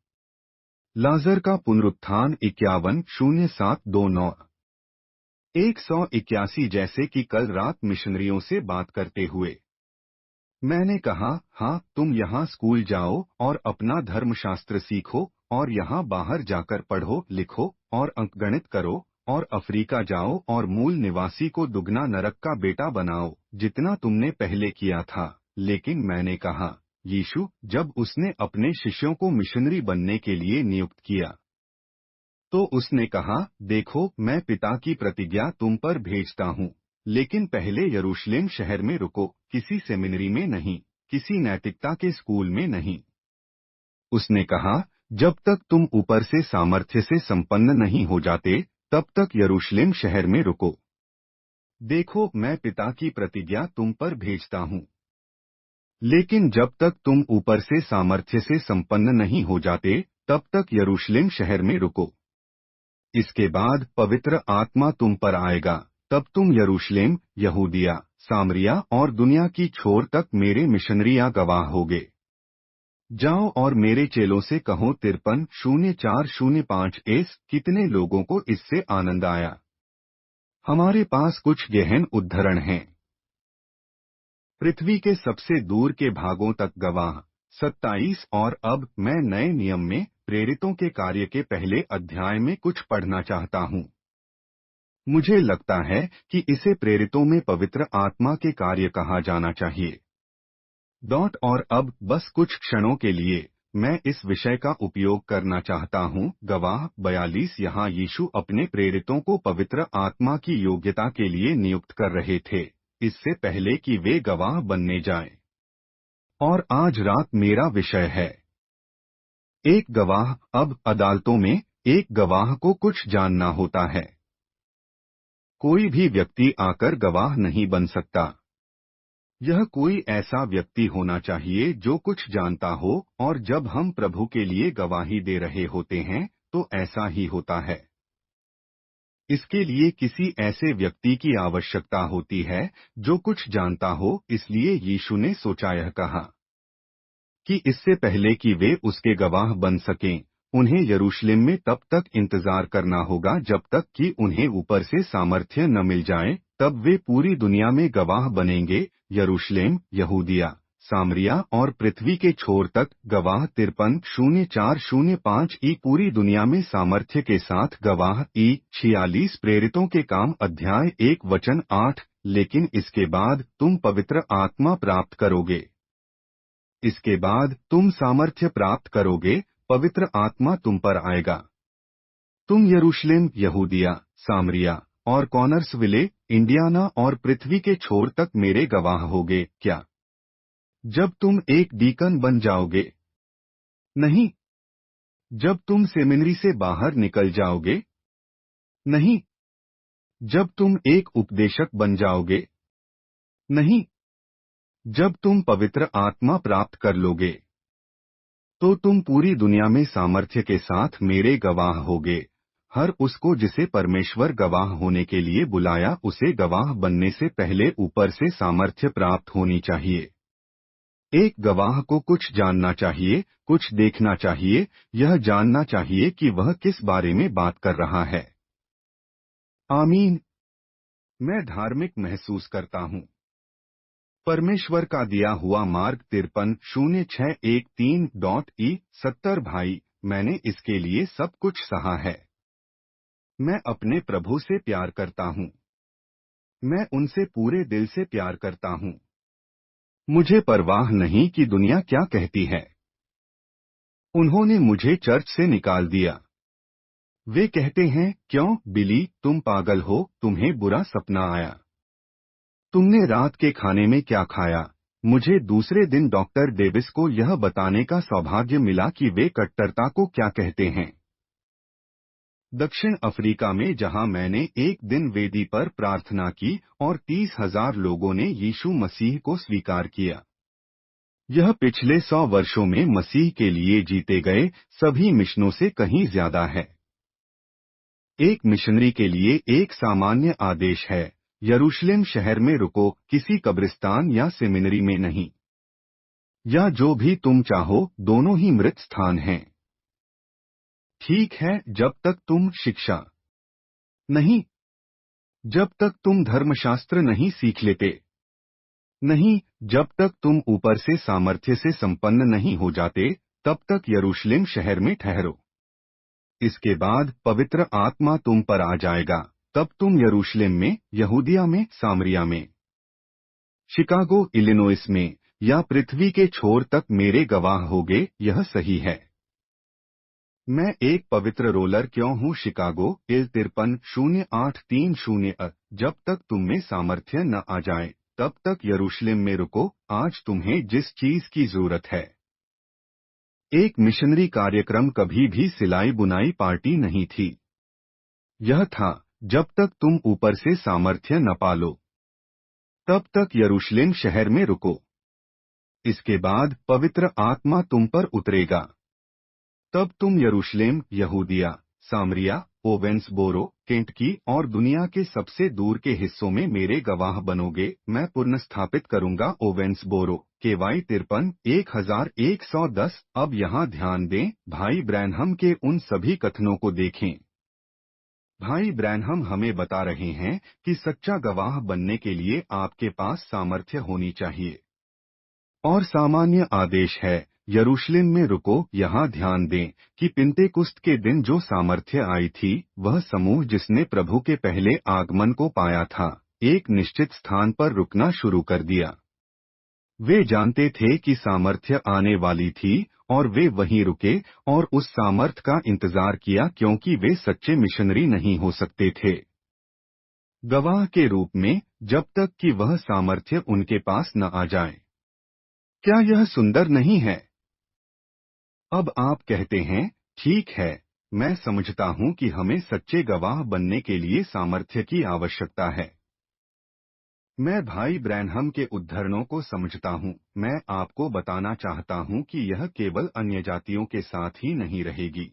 लाजर का पुनरुत्थान 51:07-29। 181। जैसे कि कल रात मिशनरियों से बात करते हुए मैंने कहा, हाँ, तुम यहाँ स्कूल जाओ और अपना धर्मशास्त्र सीखो और यहाँ बाहर जाकर पढ़ो, लिखो और अंकगणित करो और अफ्रीका जाओ और मूल निवासी को दुगना नरक का बेटा बनाओ, जितना तुमने पहले किया था। लेकिन मैंने कहा, यीशु, जब उसने अपने शिष्यों को मिशनरी बनने के लिए नियुक्त किया, तो उसने कहा, देखो, मैं पिता की प्रतिज्ञा तुम पर भेजता हूँ, लेकिन पहले यरूशलेम शहर में रुको, किसी सेमिनरी में नहीं, किसी नैतिकता के स्कूल में नहीं। उसने कहा, जब तक तुम ऊपर से सामर्थ्य से संपन्न नहीं हो जाते, तब तक यरूशलेम शहर में रुको। देखो, मैं पिता की प्रतिज्ञा तुम पर भेजता हूँ, लेकिन जब तक तुम ऊपर से सामर्थ्य से संपन्न नहीं हो जाते, तब तक यरूशलेम शहर में रुको। इसके बाद पवित्र आत्मा तुम पर आएगा, तब तुम यरूशलेम, यहूदिया, सामरिया और दुनिया की छोर तक मेरे मिशनरिया गवाह होगे। जाओ और मेरे चेलों से कहो। 53:04-05। कितने लोगों को इससे आनंद आया? हमारे पास कुछ गहन उद्धरण हैं। पृथ्वी के सबसे दूर के भागों तक गवाह 27। और अब मैं नए नियम में प्रेरितों के कार्य के पहले अध्याय में कुछ पढ़ना चाहता हूँ। मुझे लगता है कि इसे प्रेरितों में पवित्र आत्मा के कार्य कहा जाना चाहिए। और अब बस कुछ क्षणों के लिए मैं इस विषय का उपयोग करना चाहता हूँ। गवाह 42। यहाँ यीशु अपने प्रेरितों को पवित्र आत्मा की योग्यता के लिए नियुक्त कर रहे थे, इससे पहले कि वे गवाह बनने जाएं। और आज रात मेरा विषय है एक गवाह। अब अदालतों में एक गवाह को कुछ जानना होता है। कोई भी व्यक्ति आकर गवाह नहीं बन सकता। यह कोई ऐसा व्यक्ति होना चाहिए जो कुछ जानता हो, और जब हम प्रभु के लिए गवाही दे रहे होते हैं तो ऐसा ही होता है। इसके लिए किसी ऐसे व्यक्ति की आवश्यकता होती है जो कुछ जानता हो। इसलिए यीशु ने सोचा, यह कहा कि इससे पहले कि वे उसके गवाह बन सकें, उन्हें यरूशलेम में तब तक इंतजार करना होगा जब तक कि उन्हें ऊपर से सामर्थ्य न मिल जाए। तब वे पूरी दुनिया में गवाह बनेंगे। यरूशलेम, यहूदिया, सामरिया और पृथ्वी के छोर तक गवाह। 53:04-05। पूरी दुनिया में सामर्थ्य के साथ गवाह। 46। प्रेरितों के काम अध्याय 1:8। लेकिन इसके बाद तुम पवित्र आत्मा प्राप्त करोगे। इसके बाद तुम सामर्थ्य प्राप्त करोगे, पवित्र आत्मा तुम पर आएगा। तुम यरूशलेम, यहूदिया, सामरिया और कॉनर्सविले, इंडियाना और पृथ्वी के छोर तक मेरे गवाह होगे। क्या जब तुम एक डीकन बन जाओगे? नहीं। जब तुम सेमिनरी से बाहर निकल जाओगे? नहीं। जब तुम एक उपदेशक बन जाओगे? नहीं। जब तुम पवित्र आत्मा प्राप्त कर लोगे, तो तुम पूरी दुनिया में सामर्थ्य के साथ मेरे गवाह होगे। हर उसको जिसे परमेश्वर गवाह होने के लिए बुलाया, उसे गवाह बनने से पहले ऊपर से सामर्थ्य प्राप्त होनी चाहिए। एक गवाह को कुछ जानना चाहिए, कुछ देखना चाहिए, यह जानना चाहिए कि वह किस बारे में बात कर रहा है। आमीन। मैं धार्मिक महसूस करता हूँ। परमेश्वर का दिया हुआ मार्ग 53:0613. 70। भाई, मैंने इसके लिए सब कुछ सहा है। मैं अपने प्रभु से प्यार करता हूँ। मैं उनसे पूरे दिल से प्यार करता हूँ। मुझे परवाह नहीं कि दुनिया क्या कहती है। उन्होंने मुझे चर्च से निकाल दिया। वे कहते हैं, क्यों बिली, तुम पागल हो, तुम्हें बुरा सपना आया। तुमने रात के खाने में क्या खाया? मुझे दूसरे दिन डॉक्टर डेविस को यह बताने का सौभाग्य मिला कि वे कट्टरता को क्या कहते हैं। दक्षिण अफ्रीका में जहां मैंने एक दिन वेदी पर प्रार्थना की और 30,000 लोगों ने यीशु मसीह को स्वीकार किया। यह पिछले 100 वर्षों में मसीह के लिए जीते गए सभी मिशनों से कहीं ज्यादा है। एक मिशनरी के लिए एक सामान्य आदेश है, यरूशलेम शहर में रुको, किसी कब्रिस्तान या सेमिनरी में नहीं। या जो भी तुम चाहो, दोनों ही मृत स्थान हैं। ठीक है, जब तक तुम शिक्षा नहीं, जब तक तुम धर्मशास्त्र नहीं सीख लेते, नहीं, जब तक तुम ऊपर से सामर्थ्य से संपन्न नहीं हो जाते, तब तक यरूशलेम शहर में ठहरो। इसके बाद पवित्र आत्मा तुम पर आ जाएगा, तब तुम यरूशलेम में, यहूदिया में, सामरिया में, शिकागो, इलिनोइस में, या पृथ्वी के छोर तक मेरे गवाह होगे। यह सही है। मैं एक पवित्र रोलर क्यों हूँ? शिकागो, इल 530830। जब तक तुम में सामर्थ्य न आ जाए, तब तक यरूशलेम में रुको। आज तुम्हें जिस चीज की जरूरत है, एक मिशनरी कार्यक्रम कभी भी सिलाई बुनाई पार्टी नहीं थी। यह था, जब तक तुम ऊपर से सामर्थ्य न पालो, तब तक यरूशलेम शहर में रुको। इसके बाद पवित्र आत्मा तुम पर उतरेगा, तब तुम यरूशलेम, यहूदिया, सामरिया, ओवेंसबोरो, केंटकी और दुनिया के सबसे दूर के हिस्सों में मेरे गवाह बनोगे। मैं पुनर्स्थापित करूंगा ओवेंसबोरो, KY 53 1110। अब यहाँ ध्यान दें, भाई ब्रैनहम के उन सभी कथनों को देखें। भाई ब्रैनहम हमें बता रहे हैं कि सच्चा गवाह बनने के लिए आपके पास सामर्थ्य होनी चाहिए, और सामान्य आदेश है, यरूशलेम में रुको। यहाँ ध्यान दें कि पिंतेकुस्त के दिन जो सामर्थ्य आई थी, वह समूह जिसने प्रभु के पहले आगमन को पाया था, एक निश्चित स्थान पर रुकना शुरू कर दिया। वे जानते थे कि सामर्थ्य आने वाली थी, और वे वहीं रुके और उस सामर्थ का इंतजार किया, क्योंकि वे सच्चे मिशनरी नहीं हो सकते थे गवाह के रूप में, जब तक कि वह सामर्थ्य उनके पास न आ जाए। क्या यह सुंदर नहीं है? अब आप कहते हैं, ठीक है, मैं समझता हूं कि हमें सच्चे गवाह बनने के लिए सामर्थ्य की आवश्यकता है। मैं भाई ब्रैनहम के उद्धरणों को समझता हूं। मैं आपको बताना चाहता हूं कि यह केवल अन्य जातियों के साथ ही नहीं रहेगी।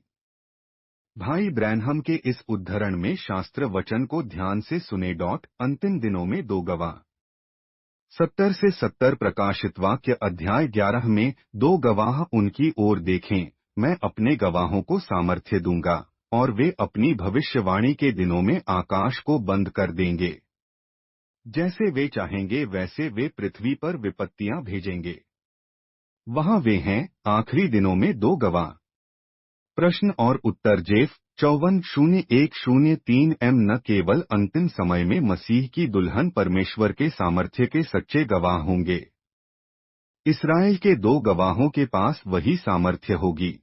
भाई ब्रैनहम के इस उद्धरण में शास्त्र वचन को ध्यान से सुने। अंतिम दिनों में दो गवाह, 70 से 70 प्रकाशित वाक्य अध्याय 11 में, दो गवाह उनकी ओर देखें। मैं अपने गवाहों को सामर्थ्य दूंगा, और वे अपनी भविष्यवाणी के दिनों में आकाश को बंद कर देंगे। जैसे वे चाहेंगे वैसे वे पृथ्वी पर विपत्तियां भेजेंगे। वहां वे हैं, आखिरी दिनों में दो गवाह। प्रश्न और उत्तर जेफ 540103 न केवल अंतिम समय में मसीह की दुल्हन परमेश्वर के सामर्थ्य के सच्चे गवाह होंगे। इस्राएल के दो गवाहों के पास वही सामर्थ्य होगी।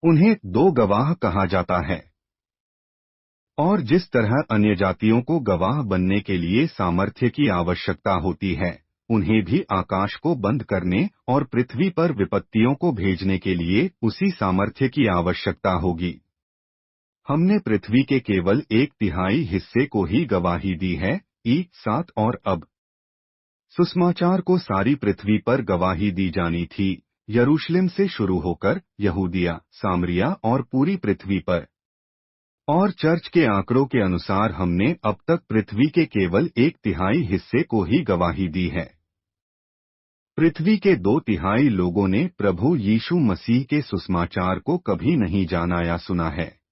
उन्हें दो गवाह कहा जाता है। और जिस तरह अन्य जातियों को गवाह बनने के लिए सामर्थ्य की आवश्यकता होती है, उन्हें भी आकाश को बंद करने और पृथ्वी पर विपत्तियों को भेजने के लिए उसी सामर्थ्य की आवश्यकता होगी। हमने पृथ्वी के केवल 1/3 हिस्से को ही गवाही दी है, E7। और अब सुसमाचार को सारी पृथ्वी पर गवाही दी जानी थी, यरूशलेम से शुरू होकर यहूदिया, सामरिया और पूरी पृथ्वी पर। और चर्च के आंकड़ों के अनुसार हमने अब तक पृथ्वी के केवल 1/3 हिस्से को ही गवाही दी है। पृथ्वी के 2/3 लोगों ने प्रभु यीशु मसीह के सुसमाचार को कभी नहीं जाना या सुना है।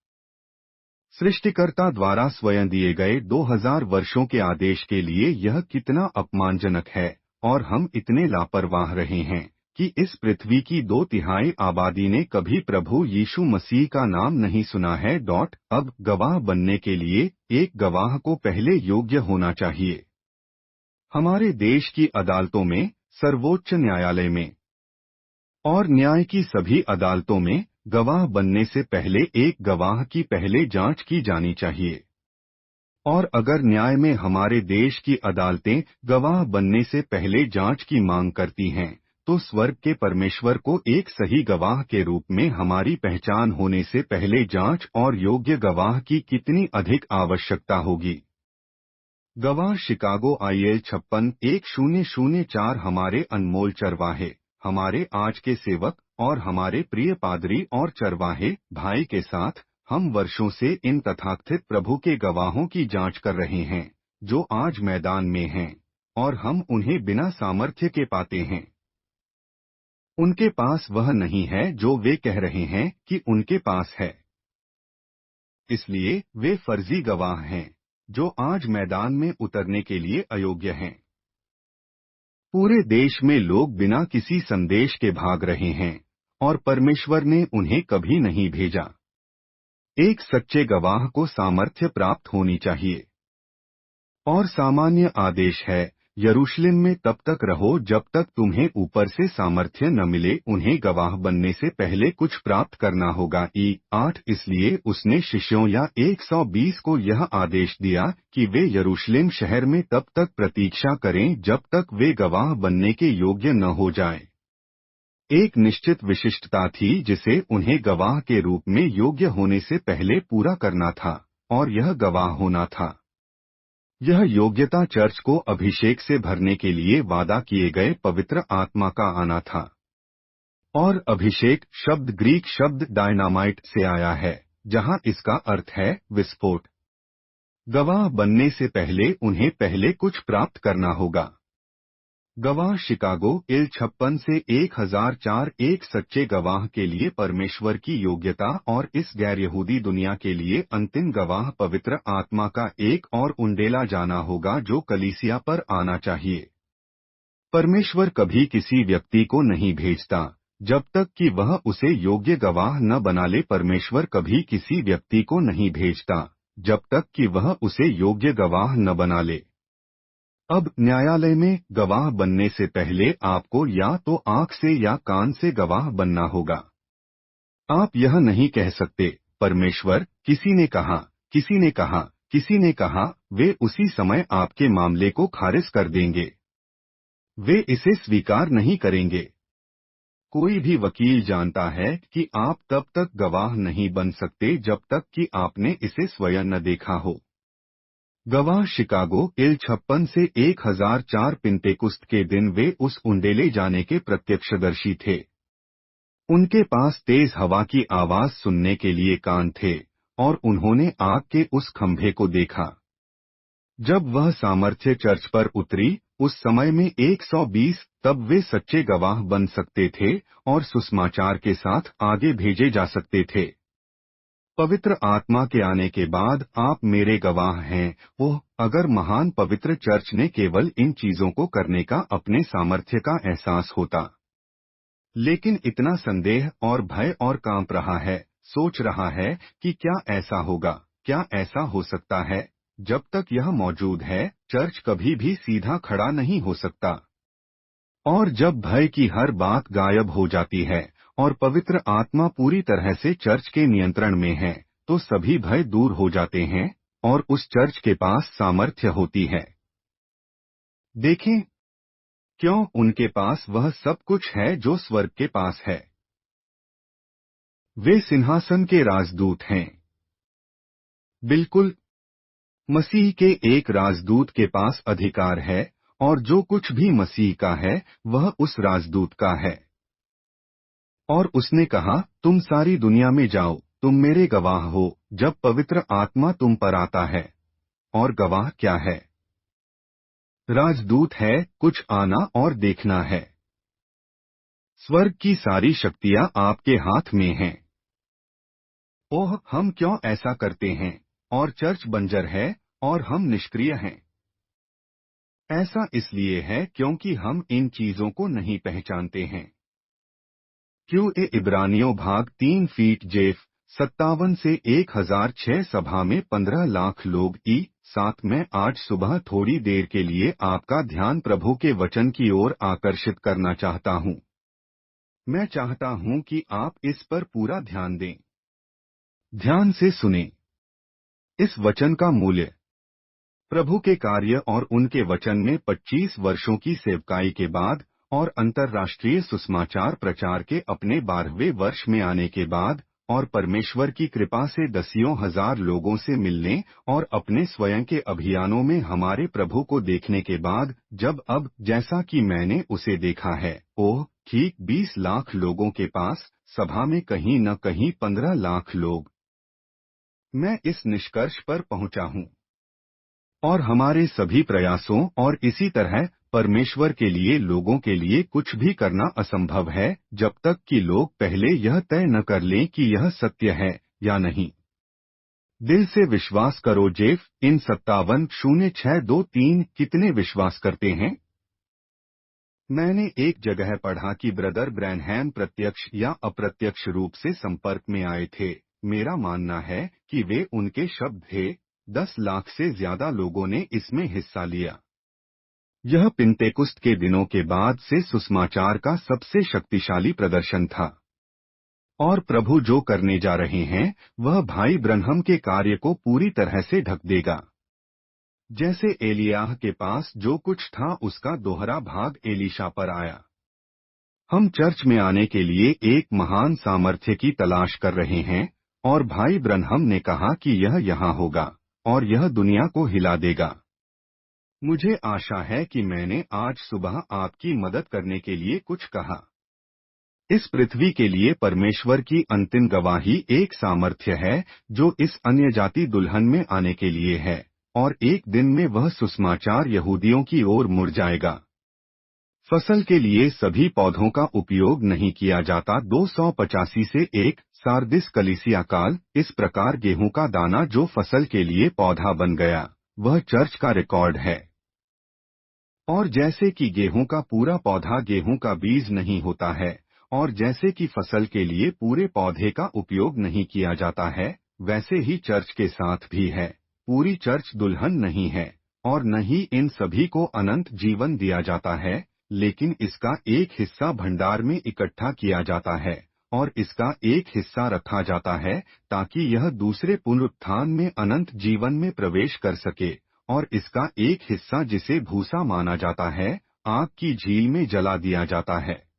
सृष्टिकर्ता द्वारा स्वयं दिए गए 2000 वर्षों के आदेश के लिए यह कितना अपमानजनक है, और हम इतने लापरवाह रहे हैं कि इस पृथ्वी की 2/3 आबादी ने कभी प्रभु यीशु मसीह का नाम नहीं सुना है। अब गवाह बनने के लिए एक गवाह को पहले योग्य होना चाहिए। हमारे देश की अदालतों में, सर्वोच्च न्यायालय में और न्याय की सभी अदालतों में गवाह बनने से पहले एक गवाह की पहले जांच की जानी चाहिए। और अगर न्याय में हमारे देश की अदालतें गवाह बनने से पहले जांच की मांग करती हैं, तो स्वर्ग के परमेश्वर को एक सही गवाह के रूप में हमारी पहचान होने से पहले जांच और योग्य गवाह की कितनी अधिक आवश्यकता होगी। गवाह शिकागो IL 561004 हमारे अनमोल चरवाहे, हमारे आज के सेवक और हमारे प्रिय पादरी और चरवाहे भाई के साथ हम वर्षों से इन तथाकथित प्रभु के गवाहों की जांच कर रहे हैं, जो आज मैदान में हैं, और हम उन्हें बिना सामर्थ्य के पाते हैं। उनके पास वह नहीं है जो वे कह रहे हैं कि उनके पास है। इसलिए वे फर्जी गवाह हैं, जो आज मैदान में उतरने के लिए अयोग्य हैं। पूरे देश में लोग बिना किसी संदेश के भाग रहे हैं, और परमेश्वर ने उन्हें कभी नहीं भेजा। एक सच्चे गवाह को सामर्थ्य प्राप्त होनी चाहिए। और सामान्य आदेश है, यरूशलेम में तब तक रहो जब तक तुम्हें ऊपर से सामर्थ्य न मिले। उन्हें गवाह बनने से पहले कुछ प्राप्त करना होगा। 8 इसलिए उसने शिष्यों या 120 को यह आदेश दिया कि वे यरूशलेम शहर में तब तक प्रतीक्षा करें जब तक वे गवाह बनने के योग्य न हो जाएं। एक निश्चित विशिष्टता थी जिसे उन्हें गवाह के रूप में योग्य होने से पहले पूरा करना था, और यह गवाह होना था। यह योग्यता चर्च को अभिषेक से भरने के लिए वादा किए गए पवित्र आत्मा का आना था। और अभिषेक शब्द ग्रीक शब्द डायनामाइट से आया है, जहां इसका अर्थ है विस्फोट। गवाह बनने से पहले उन्हें पहले कुछ प्राप्त करना होगा। गवाह शिकागो इल 56 से 1004 एक सच्चे गवाह के लिए परमेश्वर की योग्यता और इस गैर यहूदी दुनिया के लिए अंतिम गवाह पवित्र आत्मा का एक और उंडेला जाना होगा जो कलीसिया पर आना चाहिए। परमेश्वर कभी किसी व्यक्ति को नहीं भेजता जब तक कि वह उसे योग्य गवाह न बना ले। परमेश्वर कभी किसी व्यक्ति को नहीं भेजता जब तक कि वह उसे योग्य गवाह न बना ले। अब न्यायालय में गवाह बनने से पहले आपको या तो आंख से या कान से गवाह बनना होगा। आप यह नहीं कह सकते, परमेश्वर, किसी ने कहा, किसी ने कहा, किसी ने कहा। वे उसी समय आपके मामले को खारिज कर देंगे। वे इसे स्वीकार नहीं करेंगे। कोई भी वकील जानता है कि आप तब तक गवाह नहीं बन सकते जब तक कि आपने इसे स्वयं न देखा हो। गवाह शिकागो इल 56 से 1004 पिंतेकुस्त के दिन वे उस उंडेले जाने के प्रत्यक्षदर्शी थे। उनके पास तेज हवा की आवाज सुनने के लिए कान थे, और उन्होंने आग के उस खंभे को देखा। जब वह सामर्थ्य चर्च पर उतरी, उस समय में 120 तब वे सच्चे गवाह बन सकते थे और सुसमाचार के साथ आगे भेजे जा सकते थे। पवित्र आत्मा के आने के बाद आप मेरे गवाह हैं। ओह, अगर महान पवित्र चर्च ने केवल इन चीजों को करने का अपने सामर्थ्य का एहसास होता। लेकिन इतना संदेह और भय और कांप रहा है, सोच रहा है कि क्या ऐसा होगा, क्या ऐसा हो सकता है। जब तक यह मौजूद है, चर्च कभी भी सीधा खड़ा नहीं हो सकता। और जब भय की हर बात गायब हो जाती है और पवित्र आत्मा पूरी तरह से चर्च के नियंत्रण में है, तो सभी भय दूर हो जाते हैं और उस चर्च के पास सामर्थ्य होती है। देखें, क्यों उनके पास वह सब कुछ है जो स्वर्ग के पास है। वे सिंहासन के राजदूत हैं। बिल्कुल, मसीह के एक राजदूत के पास अधिकार है, और जो कुछ भी मसीह का है वह उस राजदूत का है। और उसने कहा, तुम सारी दुनिया में जाओ, तुम मेरे गवाह हो जब पवित्र आत्मा तुम पर आता है। और गवाह क्या है? राजदूत है, कुछ आना और देखना है। स्वर्ग की सारी शक्तियां आपके हाथ में हैं। ओह, हम क्यों ऐसा करते हैं, और चर्च बंजर है और हम निष्क्रिय हैं। ऐसा इसलिए है क्योंकि हम इन चीजों को नहीं पहचानते हैं। क्यों इब्रानियों भाग 3 फीट जेफ 57 से 1006 सभा में 15 लाख लोग 7 में आज सुबह थोड़ी देर के लिए आपका ध्यान प्रभु के वचन की ओर आकर्षित करना चाहता हूं। मैं चाहता हूं कि आप इस पर पूरा ध्यान दें। ध्यान से सुनें। इस वचन का मूल्य। प्रभु के कार्य और उनके वचन में 25 वर्षों की सेवकाई के बाद और अंतर्राष्ट्रीय सुसमाचार प्रचार के अपने 12वें वर्ष में आने के बाद और परमेश्वर की कृपा से दसियों हजार लोगों से मिलने और अपने स्वयं के अभियानों में हमारे प्रभु को देखने के बाद, जब अब जैसा कि मैंने उसे देखा है, ओह, ठीक 20 लाख लोगों के पास, सभा में कहीं न कहीं 15 लाख लोग। मैं इस निष्कर्ष पर पहुंचा हूं। और हमारे सभी प्रयासों और इसी तरह परमेश्वर के लिए लोगों के लिए कुछ भी करना असंभव है जब तक कि लोग पहले यह तय न कर लें कि यह सत्य है या नहीं। दिल से विश्वास करो जेफ इन 570623 कितने विश्वास करते हैं? मैंने एक जगह पढ़ा कि ब्रदर ब्रैनहैम प्रत्यक्ष या अप्रत्यक्ष रूप से संपर्क में आए थे। मेरा मानना है कि वे उनके शब्द थे। 10 लाख से ज्यादा लोगों ने इसमें हिस्सा लिया। यह पिंतेकुस्त के दिनों के बाद से सुसमाचार का सबसे शक्तिशाली प्रदर्शन था। और प्रभु जो करने जा रहे हैं वह भाई ब्रनहम के कार्य को पूरी तरह से ढक देगा। जैसे एलियाह के पास जो कुछ था उसका दोहरा भाग एलीशा पर आया। हम चर्च में आने के लिए एक महान सामर्थ्य की तलाश कर रहे हैं और भाई ब्रनहम ने कहा कि यह यहाँ होगा और यह दुनिया को हिला देगा। मुझे आशा है कि मैंने आज सुबह आपकी मदद करने के लिए कुछ कहा। इस पृथ्वी के लिए परमेश्वर की अंतिम गवाही एक सामर्थ्य है जो इस अन्य जाति दुल्हन में आने के लिए है और एक दिन में वह सुसमाचार यहूदियों की ओर मुड़ जाएगा। फसल के लिए सभी पौधों का उपयोग नहीं किया जाता। 285 से 1 सार्दिस कलीसिया काल। इस प्रकार गेहूं का दाना जो फसल के लिए पौधा बन गया वह चर्च का रिकॉर्ड है। और जैसे कि गेहूं का पूरा पौधा गेहूं का बीज नहीं होता है और जैसे कि फसल के लिए पूरे पौधे का उपयोग नहीं किया जाता है वैसे ही चर्च के साथ भी है। पूरी चर्च दुल्हन नहीं है और न ही इन सभी को अनंत जीवन दिया जाता है, लेकिन इसका एक हिस्सा भंडार में इकट्ठा किया जाता है और इसका एक हिस्सा रखा जाता है ताकि यह दूसरे पुनरुत्थान में अनंत जीवन में प्रवेश कर सके और इसका एक हिस्सा जिसे भूसा माना जाता है आग की झील में जला दिया जाता है।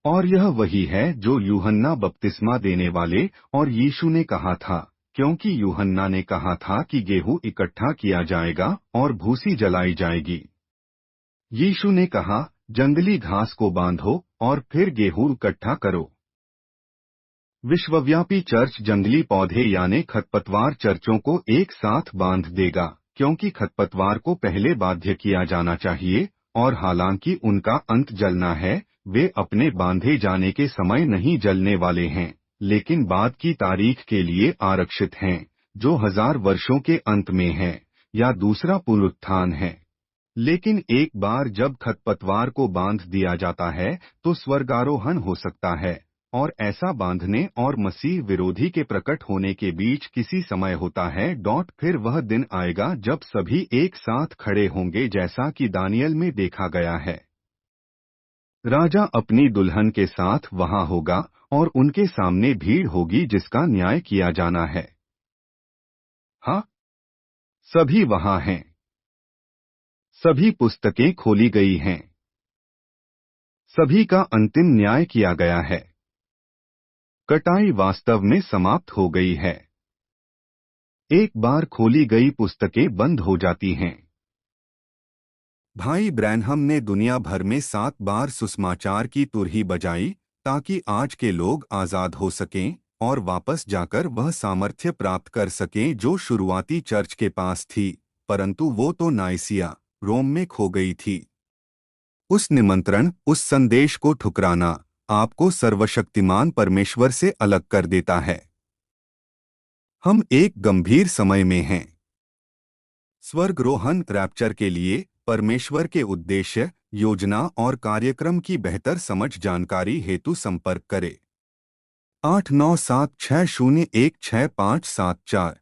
और यह वही है जो यूहन्ना बपतिस्मा देने वाले और यीशु ने कहा था, क्योंकि यूहन्ना ने कहा था कि गेहूं इकट्ठा किया जाएगा और भूसी जलाई जाएगी। यीशु ने कहा, जंगली घास को बांधो और फिर गेहूं इकट्ठा करो। विश्वव्यापी चर्च जंगली पौधे यानी खरपतवार चर्चों को एक साथ बांध देगा, क्योंकि खरपतवार को पहले बाध्य किया जाना चाहिए और हालांकि उनका अंत जलना है, वे अपने बांधे जाने के समय नहीं जलने वाले हैं, लेकिन बाद की तारीख के लिए आरक्षित हैं, जो 1000 वर्षों के अंत में है या दूसरा पुनरुत्थान है। लेकिन एक बार जब खरपतवार को बांध दिया जाता है तो स्वर्गारोहण हो सकता है और ऐसा बांधने और मसीह विरोधी के प्रकट होने के बीच किसी समय होता है। फिर वह दिन आएगा जब सभी एक साथ खड़े होंगे जैसा कि दानियल में देखा गया है। राजा अपनी दुल्हन के साथ वहां होगा और उनके सामने भीड़ होगी जिसका न्याय किया जाना है। हाँ, सभी वहां हैं। सभी पुस्तकें खोली गई हैं। सभी का अंतिम न्याय किया गया है। कटाई वास्तव में समाप्त हो गई है। एक बार खोली गई पुस्तकें बंद हो जाती हैं। भाई ब्रैनहम ने दुनिया भर में 7 बार सुसमाचार की तुरही बजाई ताकि आज के लोग आजाद हो सकें और वापस जाकर वह सामर्थ्य प्राप्त कर सकें जो शुरुआती चर्च के पास थी, परंतु वो तो नाइसिया, रोम में खो गई थी। उस निमंत्रण, उस संदेश को ठुकराना आपको सर्वशक्तिमान परमेश्वर से अलग कर देता है। हम एक गंभीर समय में हैं। स्वर्गरोहण रैप्चर के लिए परमेश्वर के उद्देश्य, योजना और कार्यक्रम की बेहतर समझ जानकारी हेतु संपर्क करें। 8976016574